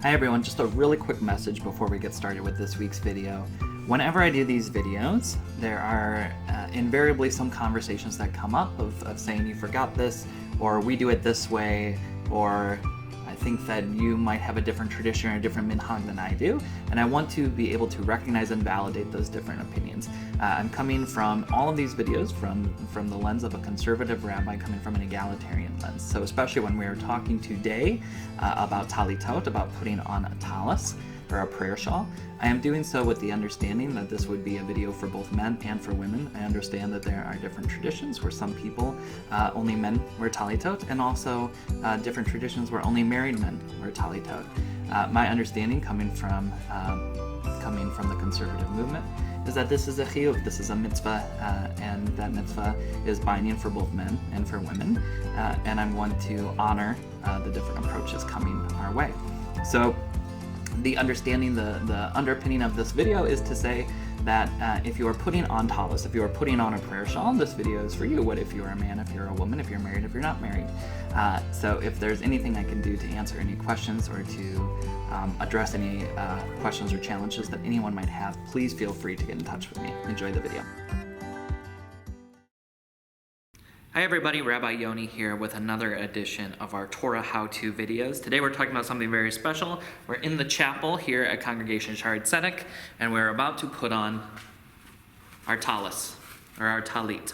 Hi everyone, just a really quick message before we get started with this week's video. Whenever I do these videos, there are invariably some conversations that come up of saying you forgot this, or we do it this way, or I think that you might have a different tradition or a different minhag than I do, and I want to be able to recognize and validate those different opinions. I'm coming from all of these videos from the lens of a conservative rabbi, coming from an egalitarian lens. So especially when we are talking today about Tallitot, about putting on a tallis, or a prayer shawl, I am doing so with the understanding that this would be a video for both men and for women. I understand that there are different traditions where some people, only men wear Tallitot, and also different traditions where only married men wear Tallitot. My understanding coming from the conservative movement is that this is a chiyuv, this is a mitzvah, and that mitzvah is binding for both men and for women, and I want to honor the different approaches coming our way. So the understanding, the underpinning of this video is to say that if you are putting on tallis, if you are putting on a prayer shawl, this video is for you. What if you're a man, if you're a woman, if you're married, if you're not married? So if there's anything I can do to answer any questions or to address any questions or challenges that anyone might have, please feel free to get in touch with me. Enjoy the video. Hi everybody, Rabbi Yoni here with another edition of our Torah how-to videos. Today we're talking about something very special. We're in the chapel here at Congregation Shaarey Zedek, and we're about to put on our tallis, or our talit.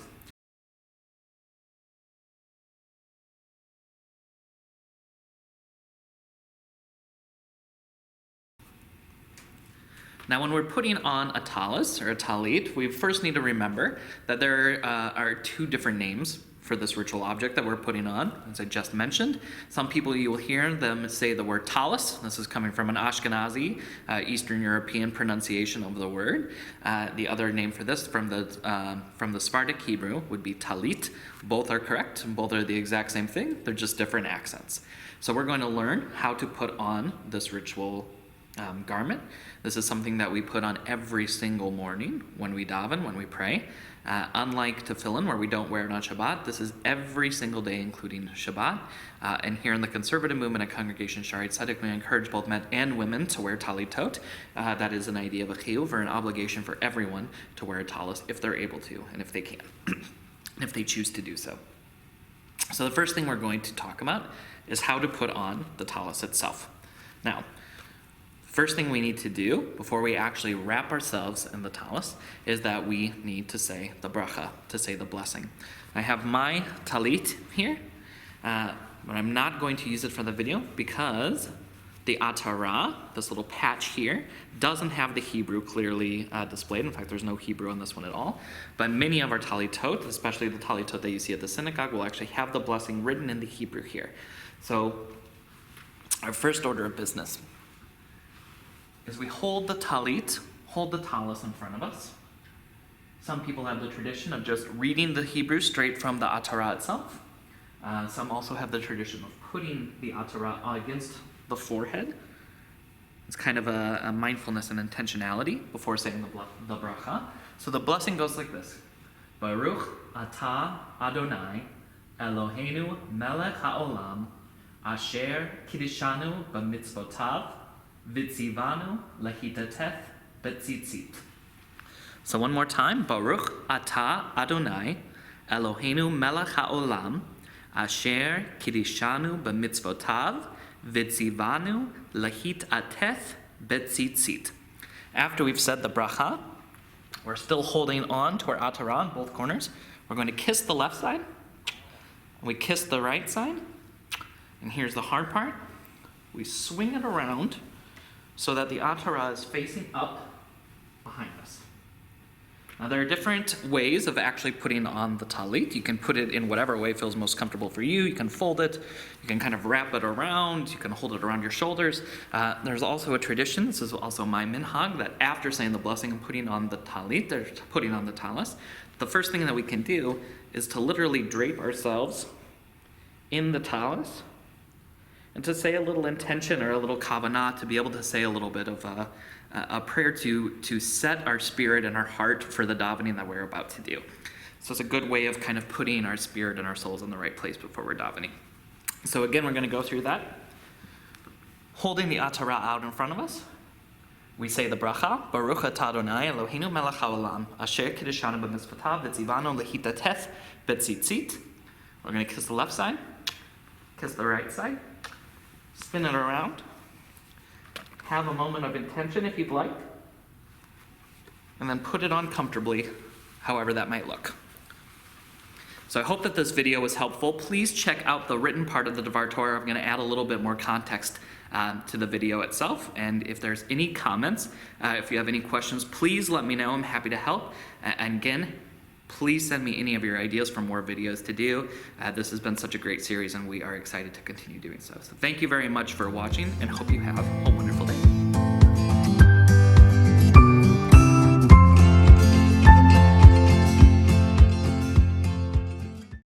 Now when we're putting on a tallis, or a talit, we first need to remember that there are two different names for this ritual object that we're putting on, as I just mentioned. Some people, you will hear them say the word tallis. This is coming from an Ashkenazi, Eastern European pronunciation of the word. The other name for this from the Sephardic Hebrew would be talit. Both are correct, both are the exact same thing, they're just different accents. So we're going to learn how to put on this ritual garment. This is something that we put on every single morning when we daven, when we pray. Unlike tefillin, where we don't wear it on Shabbat, this is every single day, including Shabbat. And here in the conservative movement at Congregation Shaarey Zedek, we encourage both men and women to wear tallitot. That is an idea of a chiyuv, or an obligation for everyone to wear a tallis if they're able to, and if they can, if they choose to do so. So the first thing we're going to talk about is how to put on the tallis itself. Now, first thing we need to do before we actually wrap ourselves in the tallis is that we need to say the bracha, to say the blessing. I have my talit here, but I'm not going to use it for the video because the atara, this little patch here, doesn't have the Hebrew clearly displayed. In fact, there's no Hebrew on this one at all. But many of our tallitot, especially the tallitot that you see at the synagogue, will actually have the blessing written in the Hebrew here. So our first order of business is we hold the talit, hold the tallis in front of us. Some people have the tradition of just reading the Hebrew straight from the atara itself. Some also have the tradition of putting the atara against the forehead. It's kind of a mindfulness and intentionality before saying the bracha. So the blessing goes like this. Baruch atah Adonai Eloheinu melech haolam asher kiddushanu b'mitzvotav Vitzivanu lahitateth betzitzit. So one more time. Baruch atah Adonai Eloheinu melech haolam asher kiddushanu b'mitzvotav vitzivanu lahitateth betzitzit. After we've said the bracha, we're still holding on to our atara on both corners. We're going to kiss the left side. We kiss the right side. And here's the hard part. We swing it around so that the atara is facing up behind us. Now there are different ways of actually putting on the talit. You can put it in whatever way feels most comfortable for you. You can fold it, you can kind of wrap it around, you can hold it around your shoulders. There's also a tradition, this is also my minhag, that after saying the blessing and putting on the talit, or putting on the tallis, the first thing that we can do is to literally drape ourselves in the tallis, and to say a little intention or a little kavanah, to be able to say a little bit of a prayer to set our spirit and our heart for the davening that we're about to do. So it's a good way of kind of putting our spirit and our souls in the right place before we're davening. So again, we're going to go through that. Holding the Atara out in front of us, we say the bracha, Baruch atah Adonai Eloheinu melech haolam, asher kiddushanu b'mitzvotav v'tzivanu lehitatech b'tzitzit. We're going to kiss the left side, kiss the right side, spin it around, have a moment of intention if you'd like, and then put it on comfortably, however that might look. So I hope that this video was helpful. Please check out the written part of the Devar Torah. I'm going to add a little bit more context to the video itself. And if there's any comments, if you have any questions, please let me know. I'm happy to help. And again, please send me any of your ideas for more videos to do. This has been such a great series, and we are excited to continue doing so. So thank you very much for watching, and hope you have a wonderful day.